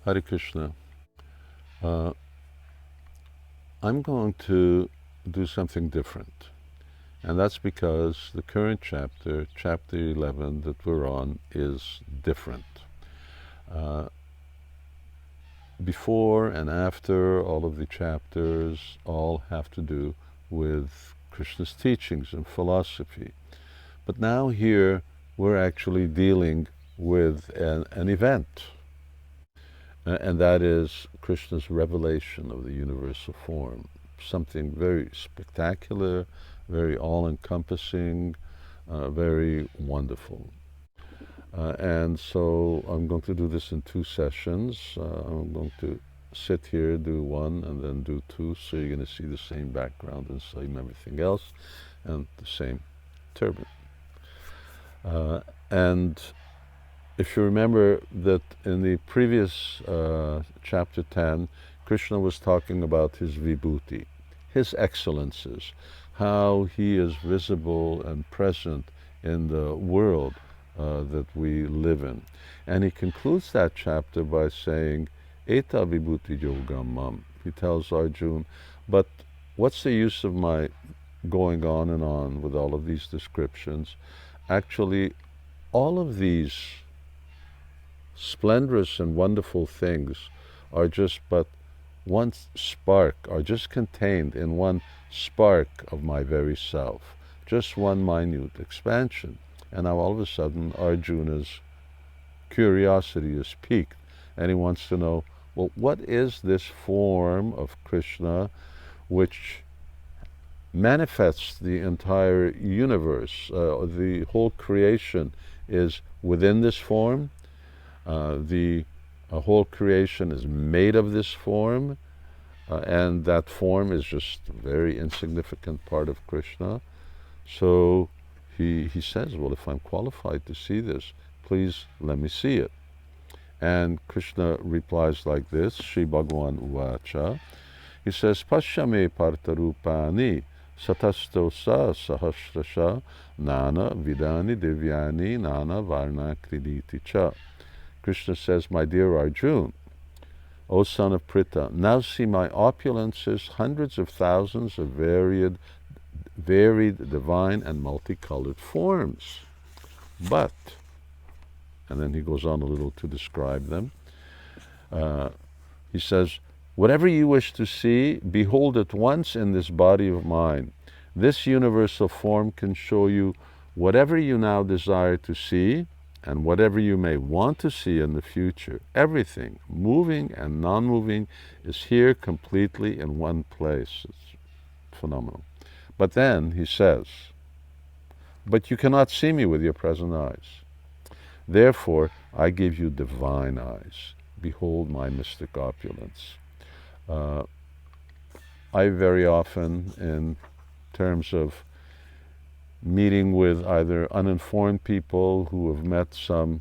Hare Krishna. Uh, I'm going to do something different. And that's because the current chapter, chapter 11 that we're on, is different. Uh, Before and after, all of the chapters all have to do with Krishna's teachings and philosophy. But now here we're actually dealing with an event, and that is Krishna's revelation of the universal form. Something very spectacular, very all-encompassing, very wonderful. And so I'm going to do this in two sessions. I'm going to sit here, do one, and then do two, so you're going to see the same background and same everything else, and the same turban. And if you remember that in the previous chapter 10, Krishna was talking about his vibhuti, his excellences, how he is visible and present in the world that we live in. And he concludes that chapter by saying, Eta vibhuti yogamam. He tells Arjuna, but what's the use of my going on and on with all of these descriptions? Actually, all of these splendorous and wonderful things are just but one spark, are just contained in one spark of my very self, just one minute expansion. And now all of a sudden Arjuna's curiosity is piqued, and he wants to know, well, what is this form of Krishna which manifests the entire universe? The whole creation is within this form. The whole creation is made of this form, and that form is just a very insignificant part of Krishna. So he says, well, if I'm qualified to see this, please let me see it. And Krishna replies like this, Shri Bhagavan Uvacha. He says, Pashyame partarupani satastosa sahasrasha nana vidani divyani nana varna kriditi cha. Krishna says, my dear Arjuna, O son of Pritha, now see my opulences, hundreds of thousands of varied, divine and multicolored forms. But, and then he goes on a little to describe them, he says, whatever you wish to see, behold at once in this body of mine. This universal form can show you whatever you now desire to see, and whatever you may want to see in the future. Everything, moving and non-moving, is here completely in one place. It's phenomenal. But then he says, but you cannot see me with your present eyes. Therefore, I give you divine eyes. Behold my mystic opulence. I very often, in terms of meeting with either uninformed people who have met some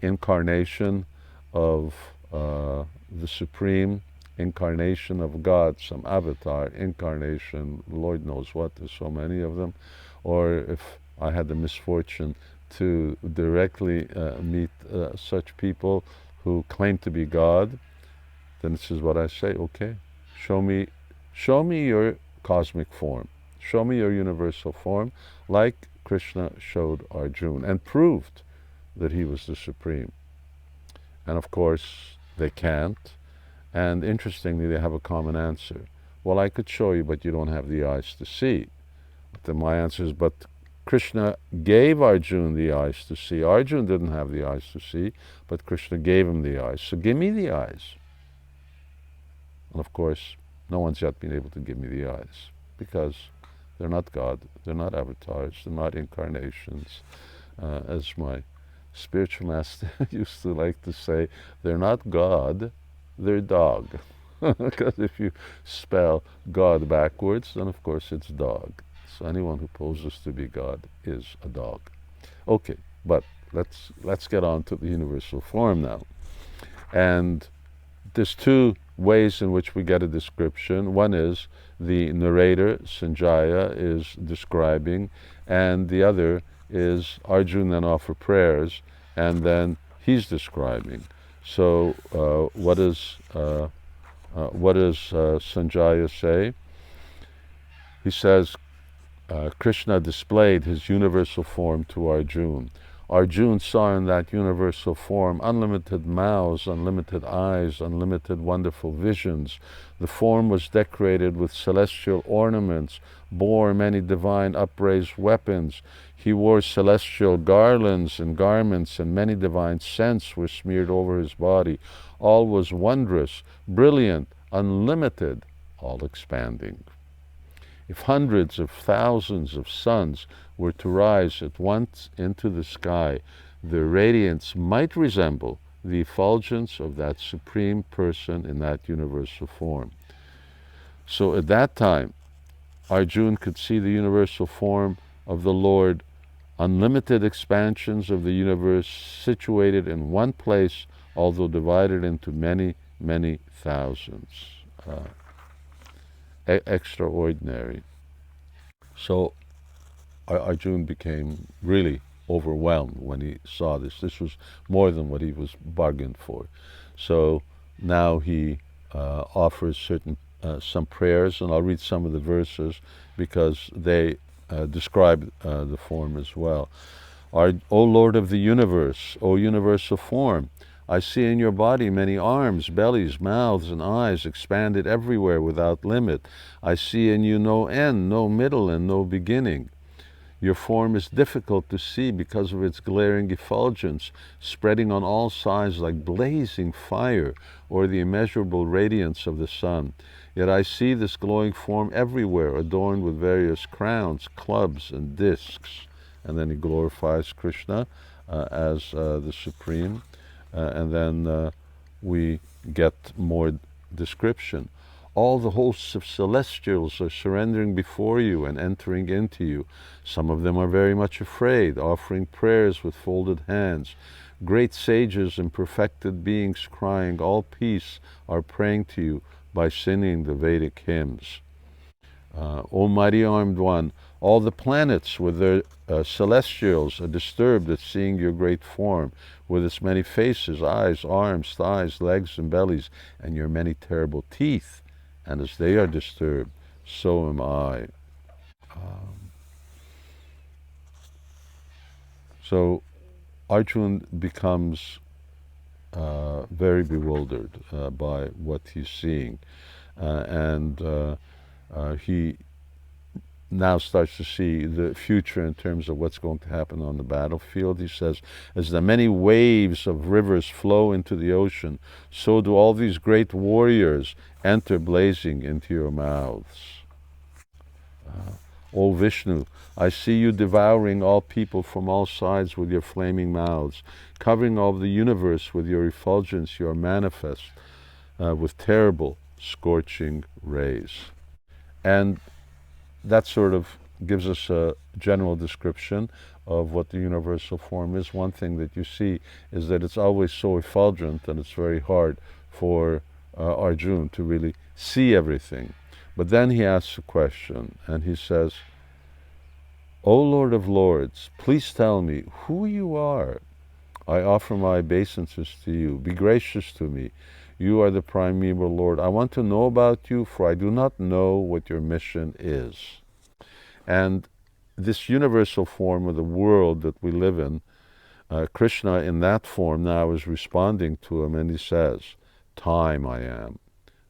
incarnation of the Supreme, incarnation of God, some avatar, incarnation, Lord knows what, there's so many of them, or if I had the misfortune to directly meet such people who claim to be God, then this is what I say, okay, show me your cosmic form. Show me your universal form, like Krishna showed Arjuna and proved that he was the Supreme. And of course, they can't. And interestingly, they have a common answer. Well, I could show you, but you don't have the eyes to see. But then my answer is, but Krishna gave Arjuna the eyes to see. Arjuna didn't have the eyes to see, but Krishna gave him the eyes. So give me the eyes. And of course, no one's yet been able to give me the eyes, because they're not God, they're not avatars, they're not incarnations. As my spiritual master used to like to say, they're not God, they're dog. Because if you spell God backwards, then of course it's dog. So anyone who poses to be God is a dog. Okay, but let's get on to the universal form now. And there's two ways in which we get a description. One is the narrator, Sanjaya, is describing, and the other is Arjuna then offer prayers, and then he's describing. So what does Sanjaya say? He says, Krishna displayed his universal form to Arjuna. Arjuna saw in that universal form unlimited mouths, unlimited eyes, unlimited wonderful visions. The form was decorated with celestial ornaments, bore many divine upraised weapons. He wore celestial garlands and garments, and many divine scents were smeared over his body. All was wondrous, brilliant, unlimited, all expanding. If hundreds of thousands of suns were to rise at once into the sky, their radiance might resemble the effulgence of that supreme person in that universal form. So at that time, Arjuna could see the universal form of the Lord, unlimited expansions of the universe situated in one place, although divided into many, many thousands. Extraordinary. So Arjuna became really overwhelmed when he saw this. This was more than what he was bargained for. So now he offers some prayers, and I'll read some of the verses because they describe the form as well. O Lord of the universe, O universal form, I see in your body many arms, bellies, mouths, and eyes expanded everywhere without limit. I see in you no end, no middle, and no beginning. Your form is difficult to see because of its glaring effulgence, spreading on all sides like blazing fire or the immeasurable radiance of the sun. Yet I see this glowing form everywhere, adorned with various crowns, clubs, and discs. And then he glorifies Krishna as the Supreme. And then we get more description. All the hosts of celestials are surrendering before you and entering into you. Some of them are very much afraid, offering prayers with folded hands. Great sages and perfected beings crying, all peace, are praying to you by singing the Vedic hymns. O mighty armed one, all the planets with their celestials are disturbed at seeing your great form, with its many faces, eyes, arms, thighs, legs, and bellies, and your many terrible teeth. And as they are disturbed, so am I. So Arjuna becomes very bewildered by what he's seeing. And he now starts to see the future in terms of what's going to happen on the battlefield. He says, as the many waves of rivers flow into the ocean, so do all these great warriors enter blazing into your mouths. O Vishnu, I see you devouring all people from all sides with your flaming mouths, covering all the universe with your effulgence. You are manifest with terrible scorching rays. And that sort of gives us a general description of what the universal form is. One thing that you see is that it's always so effulgent, and it's very hard for Arjuna to really see everything. But then he asks a question, and he says, O Lord of Lords, please tell me who you are. I offer my obeisances to you. Be gracious to me. You are the primeval Lord. I want to know about you, for I do not know what your mission is. And this universal form of the world that we live in, Krishna in that form now is responding to him, and he says, Time I am,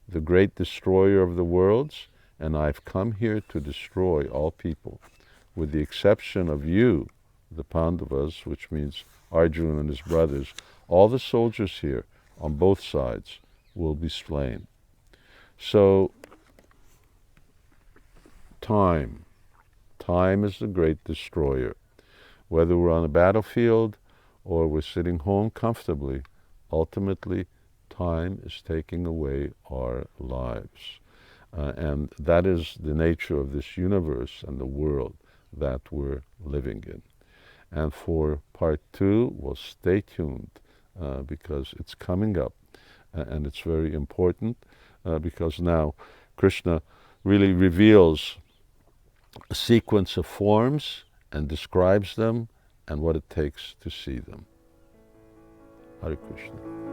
the great destroyer of the worlds, and I've come here to destroy all people, with the exception of you, the Pandavas, which means Arjuna and his brothers. All the soldiers here on both sides will be slain. So, time is the great destroyer. Whether we're on a battlefield or we're sitting home comfortably, ultimately time is taking away our lives. And that is the nature of this universe and the world that we're living in. And for part 2, well, stay tuned because it's coming up, and it's very important because now Krishna really reveals a sequence of forms and describes them and what it takes to see them. Hare Krishna.